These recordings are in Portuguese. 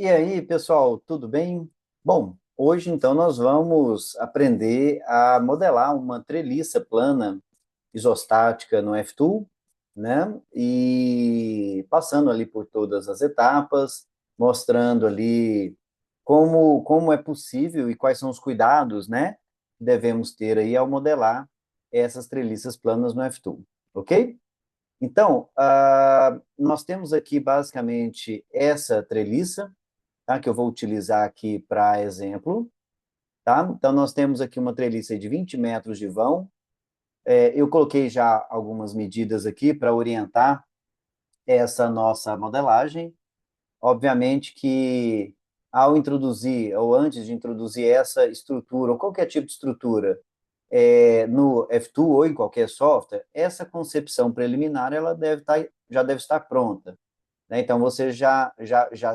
E aí, pessoal, tudo bem? Bom, hoje então nós vamos aprender a modelar uma treliça plana isostática no F-Tool, né? E passando ali por todas as etapas, mostrando ali como é possível e quais são os cuidados, né? Que devemos ter aí ao modelar essas treliças planas no F-Tool, ok? Então, nós temos aqui basicamente essa treliça, tá? Que eu vou utilizar aqui para exemplo, tá? Então, nós temos aqui uma treliça de 20 metros de vão. Eu coloquei já algumas medidas aqui para orientar essa nossa modelagem. Obviamente que ao introduzir, ou antes de introduzir essa estrutura, ou qualquer tipo de estrutura, no F2 ou em qualquer software, essa concepção preliminar ela já deve estar pronta, né? Então, você já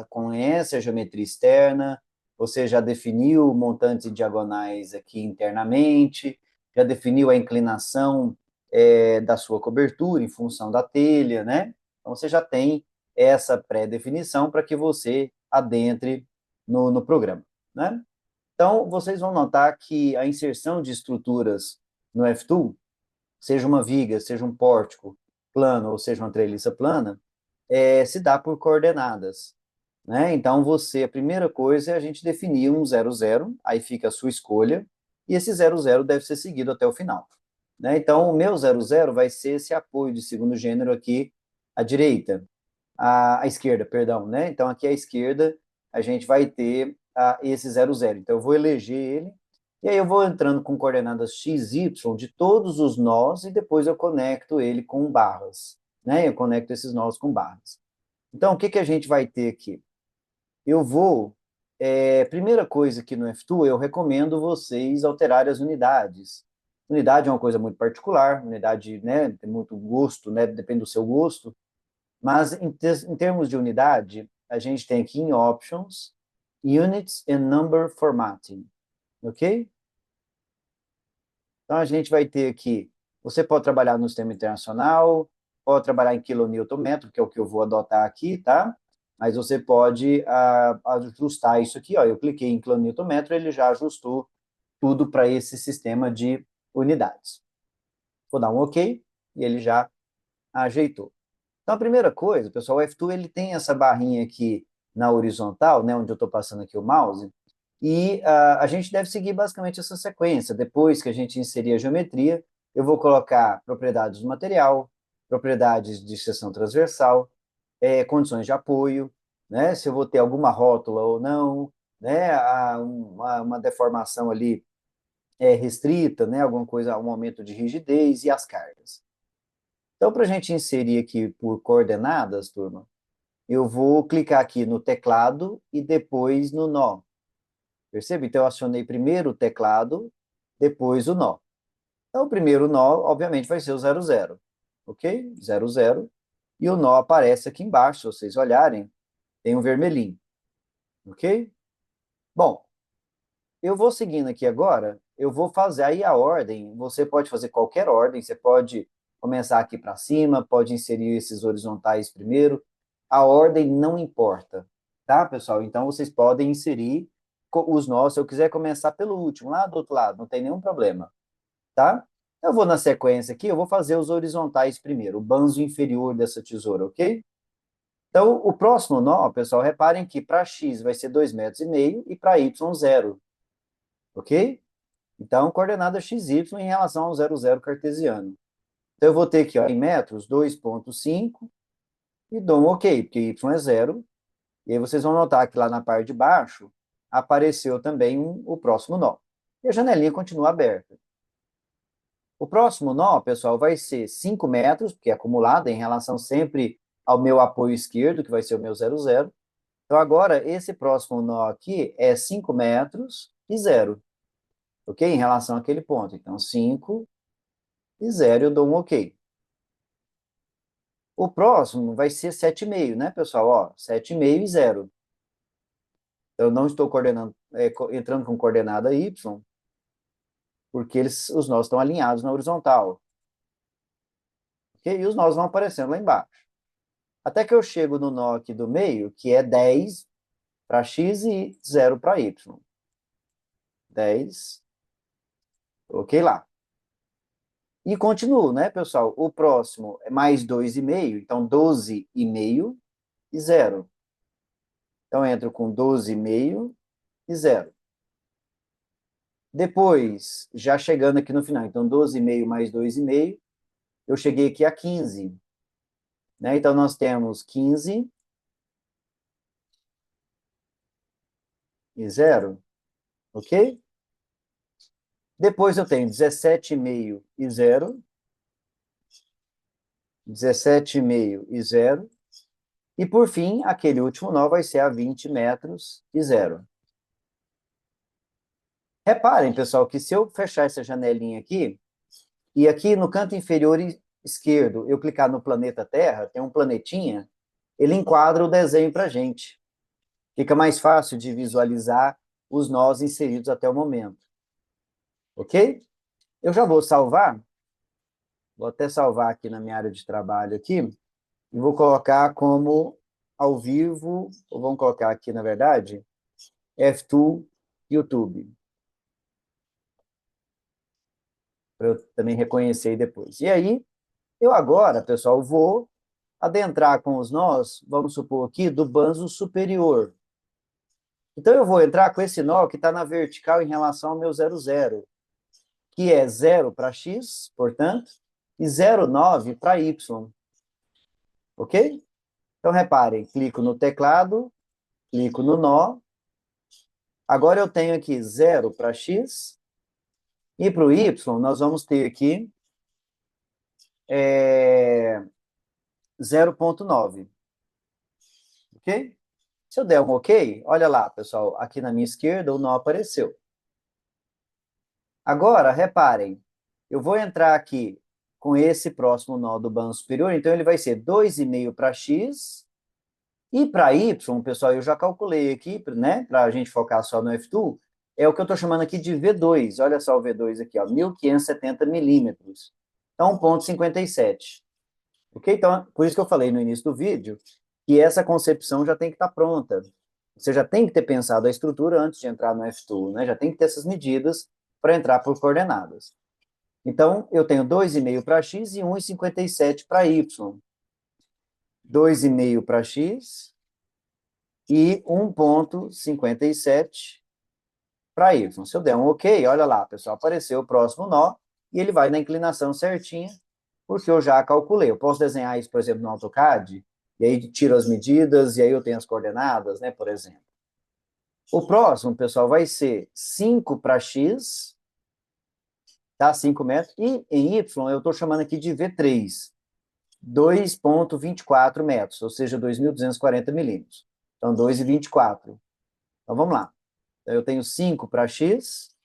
conhece a geometria externa, você já definiu montantes e diagonais aqui internamente, já definiu a inclinação da sua cobertura em função da telha, né? Então, você já tem essa pré-definição para que você adentre no programa, né? Então, vocês vão notar que a inserção de estruturas no F2, seja uma viga, seja um pórtico plano ou seja uma treliça plana, se dá por coordenadas, né? Então, a primeira coisa é a gente definir um 0, 0, aí fica a sua escolha, e esse 0, 0 deve ser seguido até o final, né? Então, o meu 0, 0 vai ser esse apoio de segundo gênero aqui à direita, à esquerda, perdão, né? Então, aqui à esquerda, a gente vai ter esse 0, 0. Então, eu vou eleger ele, e aí eu vou entrando com coordenadas x, y de todos os nós, e depois eu conecto ele com barras, né? Eu conecto esses nós com barras. Então, o que que a gente vai ter aqui? Eu vou, primeira coisa aqui no F2, eu recomendo vocês alterarem as unidades. Unidade é uma coisa muito particular, unidade, né, tem muito gosto, né, depende do seu gosto, mas em termos de unidade, a gente tem aqui em Options, Units and Number Formatting, ok? Então, a gente vai ter aqui, você pode trabalhar no sistema internacional, pode trabalhar em quilonewton-metro, que é o que eu vou adotar aqui, tá? Mas você pode ajustar isso aqui, ó. Eu cliquei em quilonewton-metro, ele já ajustou tudo para esse sistema de unidades. Vou dar um OK, e ele já ajeitou. Então, a primeira coisa, pessoal, o F2 ele tem essa barrinha aqui na horizontal, né, onde eu estou passando aqui o mouse, e a gente deve seguir basicamente essa sequência. Depois que a gente inserir a geometria, eu vou colocar propriedades do material, propriedades de seção transversal, condições de apoio, né, se eu vou ter alguma rótula ou não, né, uma deformação ali restrita, né, alguma coisa, um aumento de rigidez e as cargas. Então, para a gente inserir aqui por coordenadas, turma, eu vou clicar aqui no teclado e depois no nó. Percebe? Então, eu acionei primeiro o teclado, depois o nó. Então, o primeiro nó, obviamente, vai ser o 0, 0, ok? 0, 0. E o nó aparece aqui embaixo, se vocês olharem, tem um vermelhinho, ok? Bom, eu vou seguindo aqui agora, eu vou fazer aí a ordem, você pode fazer qualquer ordem, você pode começar aqui para cima, pode inserir esses horizontais primeiro, a ordem não importa, tá, pessoal? Então, vocês podem inserir os nós, se eu quiser começar pelo último, lá do outro lado, não tem nenhum problema, tá? Eu vou na sequência aqui, eu vou fazer os horizontais primeiro, o banzo inferior dessa tesoura, ok? Então, o próximo nó, pessoal, reparem que para x vai ser 2,5 metros e para y 0, ok? Então, coordenada XY em relação ao 0, 0 cartesiano. Então, eu vou ter aqui, ó, em metros, 2,5 e dou um OK, porque Y é 0. E aí vocês vão notar que lá na parte de baixo apareceu também o próximo nó. E a janelinha continua aberta. O próximo nó, pessoal, vai ser 5 metros, porque é acumulado em relação sempre ao meu apoio esquerdo, que vai ser o meu 0, 0. Então, agora, esse próximo nó aqui é 5 metros e 0, ok? Em relação àquele ponto. Então, 5 e 0 eu dou um OK. O próximo vai ser 7,5, né, pessoal? Ó, 7,5 e 0. Eu não estou entrando com coordenada Y, porque os nós estão alinhados na horizontal. Ok? E os nós vão aparecendo lá embaixo. Até que eu chego no nó aqui do meio, que é 10, para x e 0 para y. 10. Coloquei lá. E continuo, né, pessoal? O próximo é mais 2,5, então 12,5 e 0. Então, entro com 12,5 e 0. Depois, já chegando aqui no final, então 12,5 mais 2,5, eu cheguei aqui a 15. Né? Então, nós temos 15 e 0, ok? Depois eu tenho 17,5 e 0, 17,5 e 0, e por fim, aquele último nó vai ser a 20 metros e 0. Reparem, pessoal, que se eu fechar essa janelinha aqui, e aqui no canto inferior esquerdo eu clicar no planeta Terra, tem um planetinha, ele enquadra o desenho para a gente. Fica mais fácil de visualizar os nós inseridos até o momento. Ok? Eu já vou salvar, vou até salvar aqui na minha área de trabalho aqui, e vou colocar como ao vivo, ou vamos colocar aqui, na verdade, F2 YouTube, para eu também reconhecer depois. E aí, eu agora, pessoal, vou adentrar com os nós, vamos supor aqui, do banzo superior. Então, eu vou entrar com esse nó que está na vertical em relação ao meu 0,0, que é 0 para x, portanto, e 0,9 para y. Ok? Então, reparem, clico no teclado, clico no nó. Agora eu tenho aqui 0 para x, e para o y, nós vamos ter aqui 0,9. Ok? Se eu der um OK, olha lá, pessoal, aqui na minha esquerda o nó apareceu. Agora, reparem, eu vou entrar aqui com esse próximo nó do banzo superior, então ele vai ser 2,5 para x, e para y, pessoal, eu já calculei aqui, né, para a gente focar só no F2, é o que eu estou chamando aqui de V2, olha só o V2 aqui, ó, 1.570 milímetros, então 1,57. Ok? Então, por isso que eu falei no início do vídeo, que essa concepção já tem que estar pronta. Você já tem que ter pensado a estrutura antes de entrar no F2, né? Já tem que ter essas medidas para entrar por coordenadas. Então, eu tenho 2,5 para x e 1,57 para y. 2,5 para x e 1,57 para y. Se eu der um OK, olha lá, pessoal, apareceu o próximo nó e ele vai na inclinação certinha, porque eu já calculei. Eu posso desenhar isso, por exemplo, no AutoCAD, e aí tiro as medidas, e aí eu tenho as coordenadas, né, por exemplo. O próximo, pessoal, vai ser 5 para x, tá? 5 metros, e em y eu estou chamando aqui de V3, 2,24 metros, ou seja, 2.240 milímetros. Então, 2,24. Então, vamos lá. Então, eu tenho 5 para x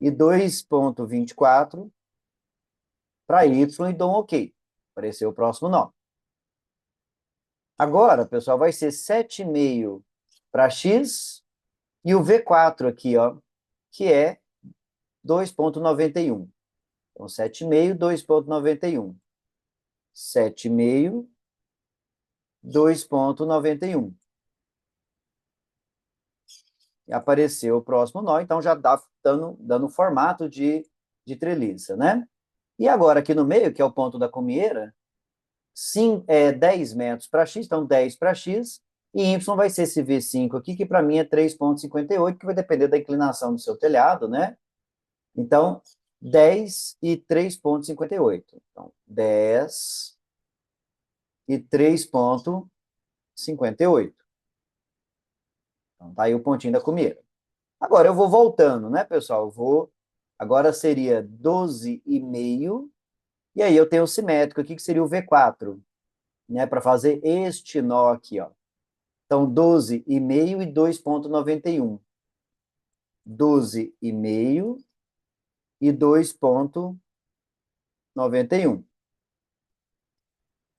e 2,24 para y e dou um OK. Apareceu o próximo nó. Agora, pessoal, vai ser 7,5 para x e o V4 aqui, ó, que é 2,91. Então, 7,5, 2,91. 7,5, 2,91. E apareceu o próximo nó, então já dá dando formato de treliça, né? E agora, aqui no meio, que é o ponto da cumieira, 10 metros para x, então 10 para x, e y vai ser esse V5 aqui, que para mim é 3,58, que vai depender da inclinação do seu telhado, né? Então, 10 e 3,58. Então, 10 e 3,58. Então, tá aí o pontinho da cumieira. Agora, eu vou voltando, né, pessoal? Agora seria 12,5, e aí eu tenho o simétrico aqui, que seria o V4, né, para fazer este nó aqui, ó. Então, 12,5 e 2,91. 12,5 e 2,91.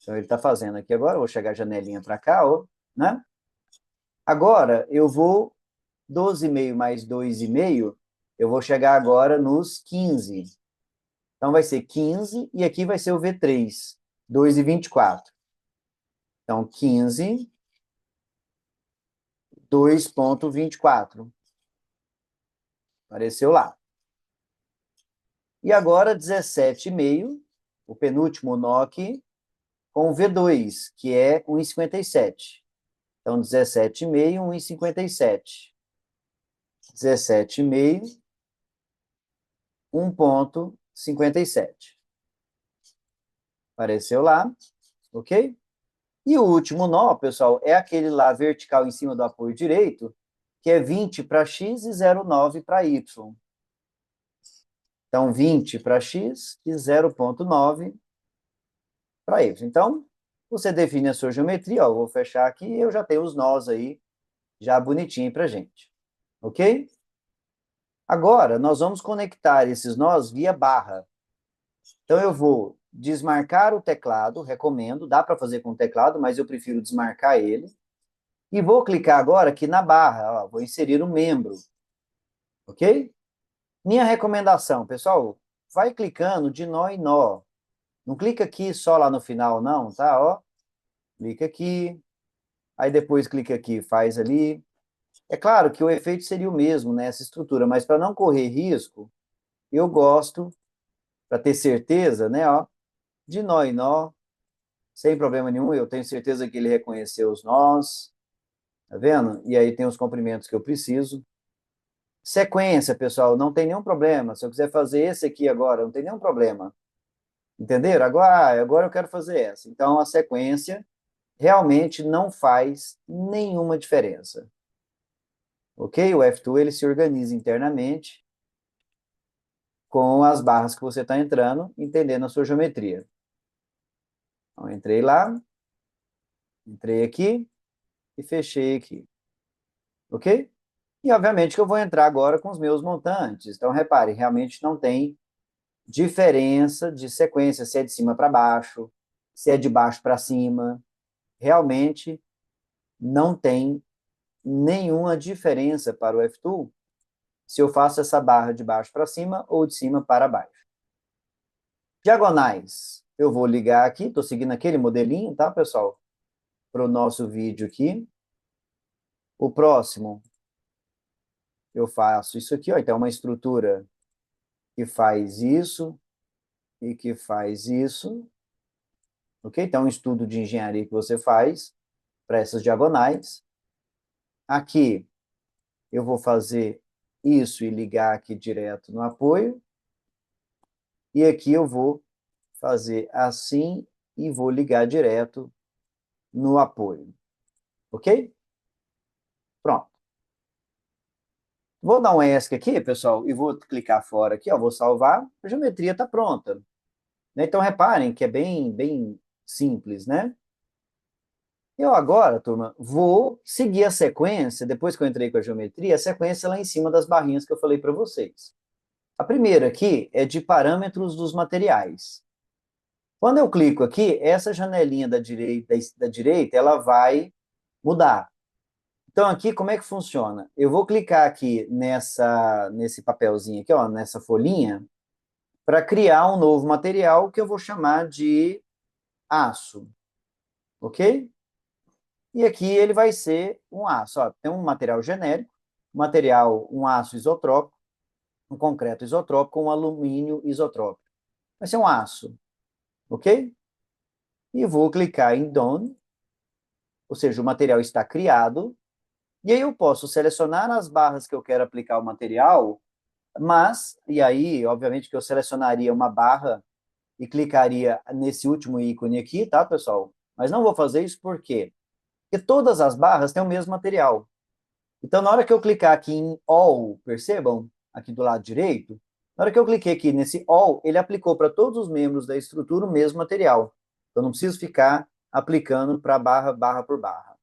Então, ele está fazendo aqui agora, vou chegar a janelinha para cá, ó, né? Agora, eu vou 12,5 mais 2,5, eu vou chegar agora nos 15. Então, vai ser 15, e aqui vai ser o V3, 2,24. Então, 15, 2,24. Apareceu lá. E agora 17,5, o penúltimo nó aqui, com V2, que é 1,57. Então, 17,5, 1,57. 17,5, 1,57. Apareceu lá, ok? E o último nó, pessoal, é aquele lá vertical em cima do apoio direito, que é 20 para x e 0,9 para y. Então, 20 para x e 0,9 para y. Então, você define a sua geometria, ó, vou fechar aqui e eu já tenho os nós aí, já bonitinho para gente. Ok? Agora, nós vamos conectar esses nós via barra. Então, eu vou desmarcar o teclado, recomendo, dá para fazer com o teclado, mas eu prefiro desmarcar ele. E vou clicar agora aqui na barra, ó, vou inserir um membro. Ok? Minha recomendação, pessoal, vai clicando de nó em nó. Não clica aqui só lá no final, não, tá? Ó, clica aqui, aí depois clica aqui, faz ali. É claro que o efeito seria o mesmo nessa estrutura, mas para não correr risco, eu gosto, para ter certeza, né, ó, de nó em nó, sem problema nenhum, eu tenho certeza que ele reconheceu os nós, tá vendo? E aí tem os comprimentos que eu preciso. Sequência, pessoal, não tem nenhum problema. Se eu quiser fazer esse aqui agora, não tem nenhum problema. Entenderam? Agora eu quero fazer essa. Então, a sequência realmente não faz nenhuma diferença. Ok? O F2 ele se organiza internamente com as barras que você está entrando, entendendo a sua geometria. Então, entrei lá, entrei aqui e fechei aqui. Ok? E, obviamente, que eu vou entrar agora com os meus montantes. Então, repare, realmente não tem diferença de sequência, se é de cima para baixo, se é de baixo para cima. Realmente não tem nenhuma diferença para o F2 se eu faço essa barra de baixo para cima ou de cima para baixo. Diagonais, eu vou ligar aqui, estou seguindo aquele modelinho, tá, pessoal? Para o nosso vídeo aqui. O próximo, eu faço isso aqui, ó, então é uma estrutura que faz isso e que faz isso, ok? Então, um estudo de engenharia que você faz para essas diagonais. Aqui, eu vou fazer isso e ligar aqui direto no apoio. E aqui eu vou fazer assim e vou ligar direto no apoio. Ok? Pronto. Vou dar um ESC aqui, pessoal, e vou clicar fora aqui, ó, vou salvar. A geometria está pronta. Né? Então, reparem que é bem simples, né? Eu agora, turma, vou seguir a sequência, depois que eu entrei com a geometria, a sequência lá em cima das barrinhas que eu falei para vocês. A primeira aqui é de parâmetros dos materiais. Quando eu clico aqui, essa janelinha da direita ela vai mudar. Então, aqui, como é que funciona? Eu vou clicar aqui nesse papelzinho aqui, ó, nessa folhinha, para criar um novo material que eu vou chamar de aço. Ok? E aqui ele vai ser um aço. Ó, tem um material genérico, um aço isotrópico, um concreto isotrópico, um alumínio isotrópico. Vai ser um aço. Ok? E vou clicar em Done, ou seja, o material está criado, e aí eu posso selecionar as barras que eu quero aplicar o material, mas, e aí, obviamente que eu selecionaria uma barra e clicaria nesse último ícone aqui, tá, pessoal? Mas não vou fazer isso por quê? Porque todas as barras têm o mesmo material. Então, na hora que eu clicar aqui em All, percebam, aqui do lado direito, na hora que eu cliquei aqui nesse All, ele aplicou para todos os membros da estrutura o mesmo material. Eu não preciso ficar aplicando para barra por barra.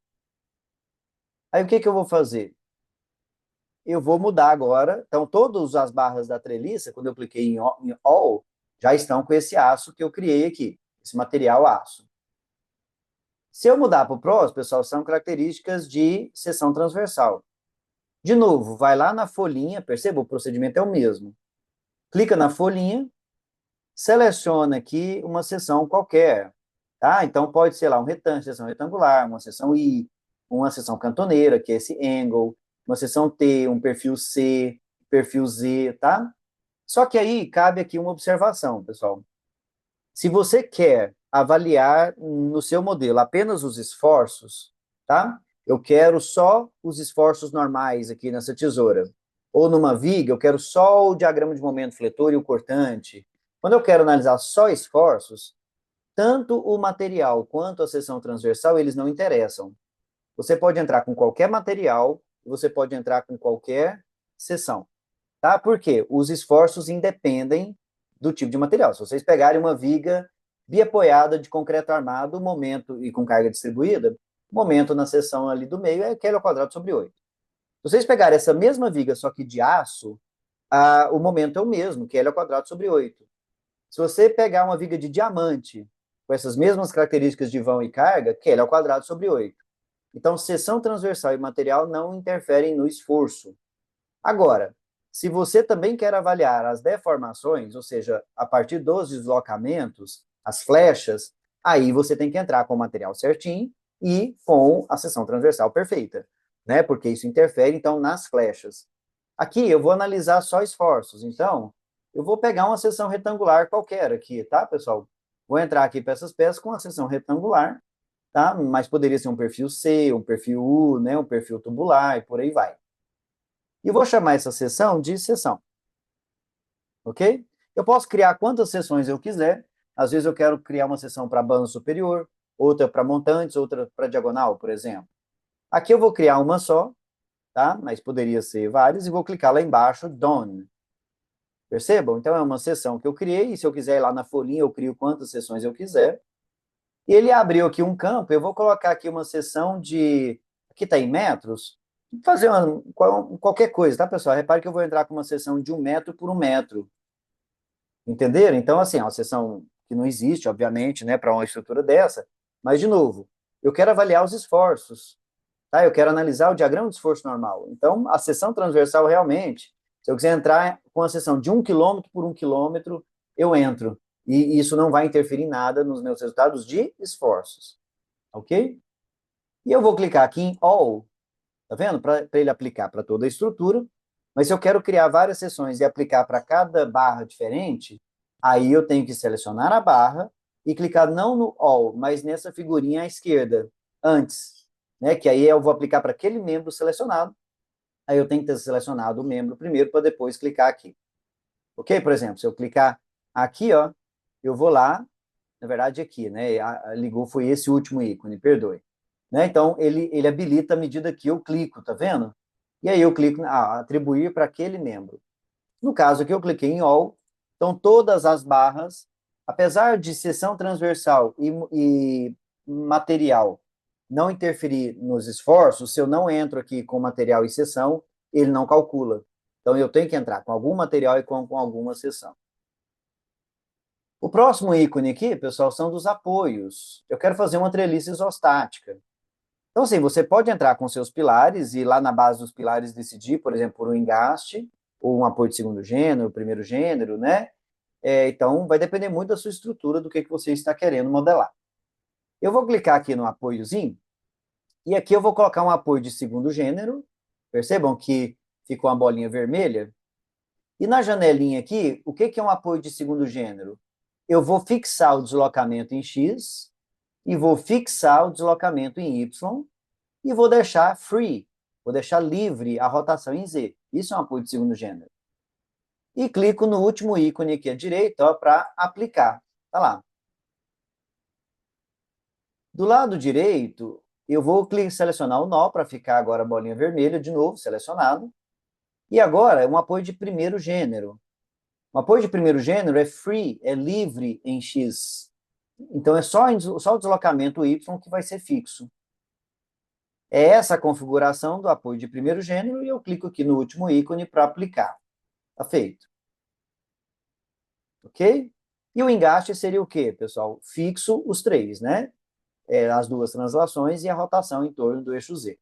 Aí, o que que eu vou fazer? Eu vou mudar agora. Então, todas as barras da treliça, quando eu cliquei em All, já estão com esse aço que eu criei aqui, esse material aço. Se eu mudar para o próximo, pessoal, são características de seção transversal. De novo, vai lá na folhinha, perceba, o procedimento é o mesmo. Clica na folhinha, seleciona aqui uma seção qualquer. Tá? Então, pode ser lá um retângulo, seção retangular, uma seção I, uma seção cantoneira, que é esse angle, uma seção T, um perfil C, perfil Z, tá? Só que aí cabe aqui uma observação, pessoal. Se você quer avaliar no seu modelo apenas os esforços, tá? Eu quero só os esforços normais aqui nessa tesoura. Ou numa viga, eu quero só o diagrama de momento fletor e o cortante. Quando eu quero analisar só esforços, tanto o material quanto a seção transversal, eles não interessam. Você pode entrar com qualquer material, você pode entrar com qualquer seção, tá? Por quê? Os esforços independem do tipo de material. Se vocês pegarem uma viga biapoiada de concreto armado, o momento, e com carga distribuída, o momento na seção ali do meio é Q ao quadrado sobre 8. Se vocês pegarem essa mesma viga, só que de aço, o momento é o mesmo, Q ao quadrado sobre 8. Se você pegar uma viga de diamante, com essas mesmas características de vão e carga, Q ao quadrado sobre 8. Então, seção transversal e material não interferem no esforço. Agora, se você também quer avaliar as deformações, ou seja, a partir dos deslocamentos, as flechas, aí você tem que entrar com o material certinho e com a seção transversal perfeita, né? Porque isso interfere, então, nas flechas. Aqui eu vou analisar só esforços, então, eu vou pegar uma seção retangular qualquer aqui, tá, pessoal? Vou entrar aqui para essas peças com a seção retangular, tá? Mas poderia ser um perfil C, um perfil U, né? Um perfil tubular e por aí vai. E vou chamar essa seção de seção, ok? Eu posso criar quantas seções eu quiser. Às vezes eu quero criar uma seção para banda superior, outra para montantes, outra para diagonal, por exemplo. Aqui eu vou criar uma só, tá? Mas poderia ser várias, e vou clicar lá embaixo, Done. Percebam? Então é uma seção que eu criei, e se eu quiser ir lá na folhinha, eu crio quantas seções eu quiser. E ele abriu aqui um campo, eu vou colocar aqui uma seção de... Aqui está em metros. Fazer qualquer coisa, tá, pessoal? Repare que eu vou entrar com uma seção de 1 metro por 1 metro. Entenderam? Então, assim, é uma seção que não existe, obviamente, né, para uma estrutura dessa. Mas, de novo, eu quero avaliar os esforços, tá? Eu quero analisar o diagrama de esforço normal. Então, a seção transversal, realmente, se eu quiser entrar com a seção de 1 quilômetro por 1 quilômetro, eu entro. E isso não vai interferir em nada nos meus resultados de esforços. Ok? E eu vou clicar aqui em All, tá vendo? Para ele aplicar para toda a estrutura. Mas se eu quero criar várias seções e aplicar para cada barra diferente, aí eu tenho que selecionar a barra e clicar não no All, mas nessa figurinha à esquerda, antes, né? Que aí eu vou aplicar para aquele membro selecionado. Aí eu tenho que ter selecionado o membro primeiro para depois clicar aqui. Ok? Por exemplo, se eu clicar aqui, ó, eu vou lá, na verdade aqui, né? Ligou, foi esse último ícone, perdoe. Né? Então, ele habilita à medida que eu clico, tá vendo? E aí eu clico em atribuir para aquele membro. No caso aqui, eu cliquei em All, então todas as barras, apesar de seção transversal e material não interferir nos esforços, se eu não entro aqui com material e seção, ele não calcula. Então, eu tenho que entrar com algum material e com alguma seção. O próximo ícone aqui, pessoal, são dos apoios. Eu quero fazer uma treliça isostática. Então, assim, você pode entrar com seus pilares e lá na base dos pilares decidir, por exemplo, por um engaste, ou um apoio de segundo gênero, primeiro gênero, né? Então, vai depender muito da sua estrutura, do que você está querendo modelar. Eu vou clicar aqui no apoiozinho, e aqui eu vou colocar um apoio de segundo gênero. Percebam que ficou uma bolinha vermelha. E na janelinha aqui, o que é um apoio de segundo gênero? Eu vou fixar o deslocamento em X, e vou fixar o deslocamento em Y, e vou deixar free, vou deixar livre a rotação em Z. Isso é um apoio de segundo gênero. E clico no último ícone aqui à direita para aplicar. Tá lá. Do lado direito, eu vou selecionar o nó para ficar agora a bolinha vermelha, de novo, selecionado. E agora é um apoio de primeiro gênero. Um apoio de primeiro gênero é free, é livre em X. Então é só o deslocamento Y que vai ser fixo. É essa a configuração do apoio de primeiro gênero e eu clico aqui no último ícone para aplicar. Está feito. Ok? E o engaste seria o quê, pessoal? Fixo os três, né? As duas translações e a rotação em torno do eixo Z.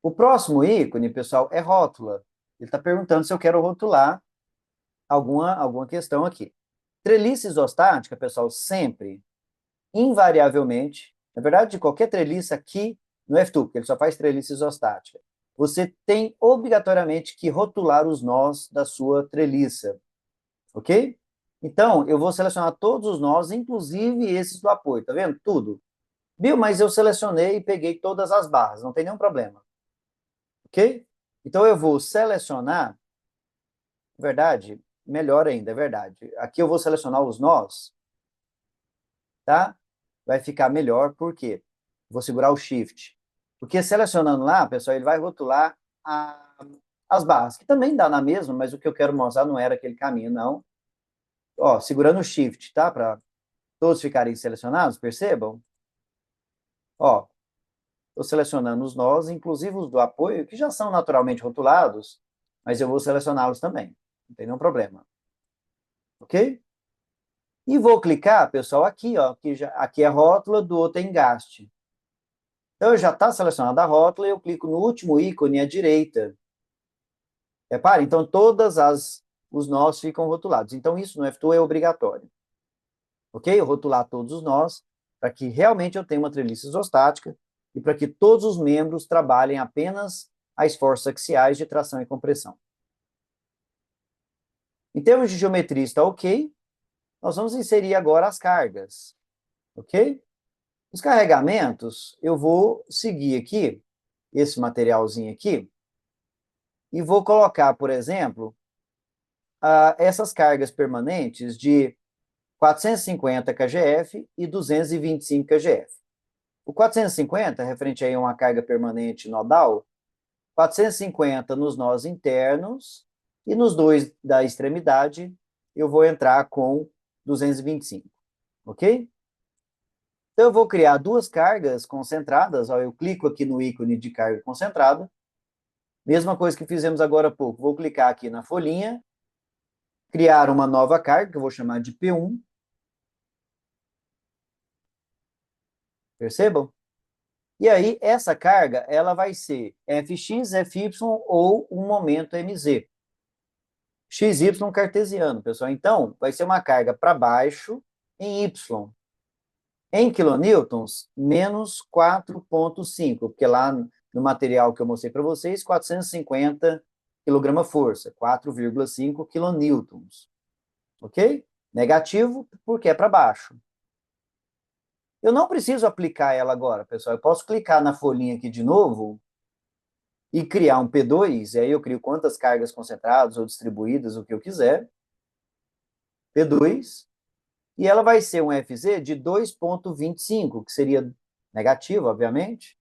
O próximo ícone, pessoal, é rótula. Ele está perguntando se eu quero rotular alguma questão aqui. Treliça isostática, pessoal, sempre, invariavelmente, na verdade, de qualquer treliça aqui no F2, porque ele só faz treliça isostática, você tem obrigatoriamente que rotular os nós da sua treliça, ok? Então, eu vou selecionar todos os nós, inclusive esses do apoio, tá vendo? Tudo. Viu? Mas eu selecionei e peguei todas as barras, não tem nenhum problema, ok? Então, eu vou selecionar, verdade, melhor ainda, é verdade. Aqui eu vou selecionar os nós, tá? Vai ficar melhor, por quê? Vou segurar o Shift. Porque selecionando lá, pessoal, ele vai rotular as barras, que também dá na mesma, mas o que eu quero mostrar não era aquele caminho, não. Ó, segurando o Shift, tá? Para todos ficarem selecionados, percebam? Ó, estou selecionando os nós, inclusive os do apoio, que já são naturalmente rotulados, mas eu vou selecioná-los também, não tem nenhum problema. Ok? E vou clicar, pessoal, aqui, ó, aqui é a rótula, do outro é engaste. Então, já está selecionada a rótula, eu clico no último ícone à direita. Repare, então os nós ficam rotulados. Então, isso no F2 é obrigatório. Ok? Eu rotular todos os nós, para que realmente eu tenha uma treliça isostática e para que todos os membros trabalhem apenas a esforços axiais de tração e compressão. Em termos de geometria está ok. Nós vamos inserir agora as cargas. Ok? Os carregamentos, eu vou seguir aqui, esse materialzinho aqui, e vou colocar, por exemplo, essas cargas permanentes de 450 kgf e 225 kgf. O 450 é referente a uma carga permanente nodal, 450 nos nós internos, e nos dois da extremidade eu vou entrar com 225, ok? Então eu vou criar duas cargas concentradas, ó, eu clico aqui no ícone de carga concentrada, mesma coisa que fizemos agora há pouco, vou clicar aqui na folhinha, criar uma nova carga, que eu vou chamar de P1, percebam? E aí, essa carga, ela vai ser Fx, Fy ou um momento Mz. XY cartesiano, pessoal. Então, vai ser uma carga para baixo em Y. Em quilonewtons, menos 4,5, porque lá no material que eu mostrei para vocês, 450 kgf, 4,5 kilonewtons. Ok? Negativo, porque é para baixo. Eu não preciso aplicar ela agora, pessoal. Eu posso clicar na folhinha aqui de novo e criar um P2, e aí eu crio quantas cargas concentradas ou distribuídas, o que eu quiser. P2, e ela vai ser um FZ de 2,25, que seria negativo, obviamente.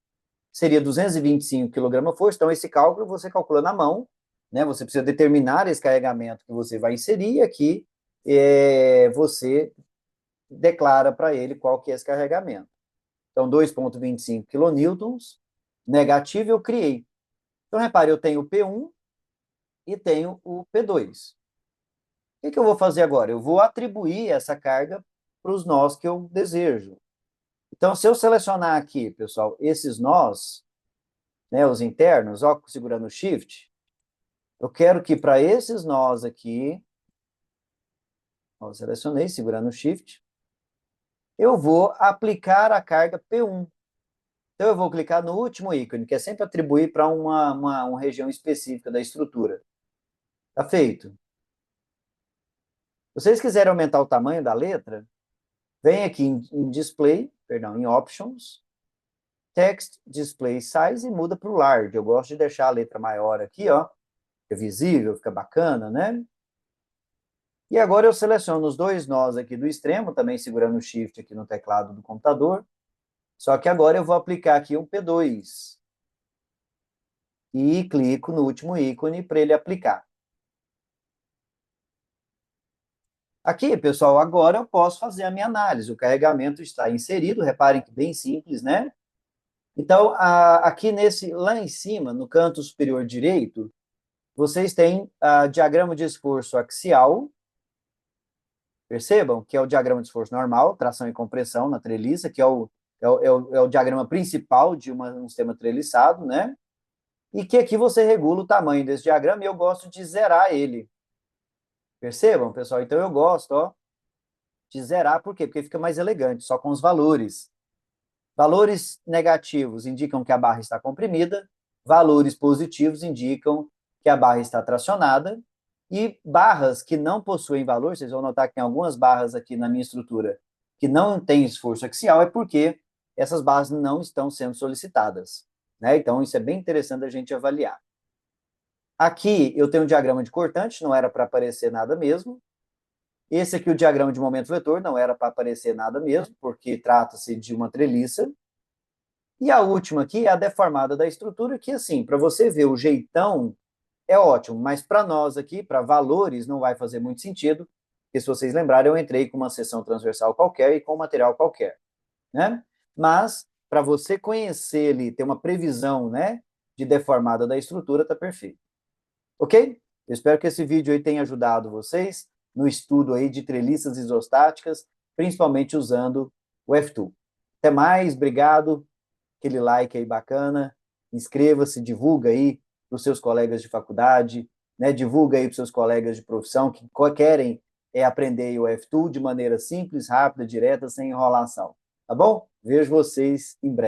Seria 225 kgf. Então, esse cálculo você calcula na mão, né? Você precisa determinar esse carregamento que você vai inserir, e aqui você declara para ele qual que é esse carregamento. Então, 2,25 kilonewtons, negativo eu criei. Então, repare, eu tenho o P1 e tenho o P2. O que eu vou fazer agora? Eu vou atribuir essa carga para os nós que eu desejo. Então, se eu selecionar aqui, pessoal, esses nós, né, os internos, ó, segurando o Shift, eu quero que para esses nós aqui, ó, selecionei, segurando o Shift, eu vou aplicar a carga P1. Então, eu vou clicar no último ícone, que é sempre atribuir para uma região específica da estrutura. Tá feito. Se vocês quiserem aumentar o tamanho da letra, vem aqui em Display, perdão, em Options, Text Display Size e muda para o Large. Eu gosto de deixar a letra maior aqui, ó. Fica visível, fica bacana, né? E agora eu seleciono os dois nós aqui do extremo, também segurando o Shift aqui no teclado do computador. Só que agora eu vou aplicar aqui um P2. E clico no último ícone para ele aplicar. Aqui, pessoal, agora eu posso fazer a minha análise. O carregamento está inserido, reparem que bem simples, né? Então, aqui lá em cima, no canto superior direito, vocês têm diagrama de esforço axial, percebam que é o diagrama de esforço normal, tração e compressão na treliça, que é o diagrama principal de um sistema treliçado, né? E que aqui você regula o tamanho desse diagrama e eu gosto de zerar ele. Percebam, pessoal? Então eu gosto, ó, de zerar, por quê? Porque fica mais elegante, só com os valores. Valores negativos indicam que a barra está comprimida, valores positivos indicam que a barra está tracionada, e barras que não possuem valor, vocês vão notar que tem algumas barras aqui na minha estrutura que não têm esforço axial, é porque essas barras não estão sendo solicitadas, né? Então, isso é bem interessante a gente avaliar. Aqui eu tenho um diagrama de cortante, não era para aparecer nada mesmo. Esse aqui, o diagrama de momento vetor, não era para aparecer nada mesmo, porque trata-se de uma treliça. E a última aqui é a deformada da estrutura, que assim, para você ver o jeitão, é ótimo, mas para nós aqui, para valores, não vai fazer muito sentido, porque se vocês lembrarem, eu entrei com uma seção transversal qualquer e com um material qualquer, né? Mas, para você conhecer ali, ter uma previsão, né, de deformada da estrutura, tá perfeito. Ok? Eu espero que esse vídeo aí tenha ajudado vocês no estudo aí de treliças isostáticas, principalmente usando o F2. Até mais, obrigado, aquele like aí bacana, inscreva-se, divulga aí para os seus colegas de faculdade, né? Divulga aí para os seus colegas de profissão que querem aprender o F2 de maneira simples, rápida, direta, sem enrolação. Tá bom? Vejo vocês em breve.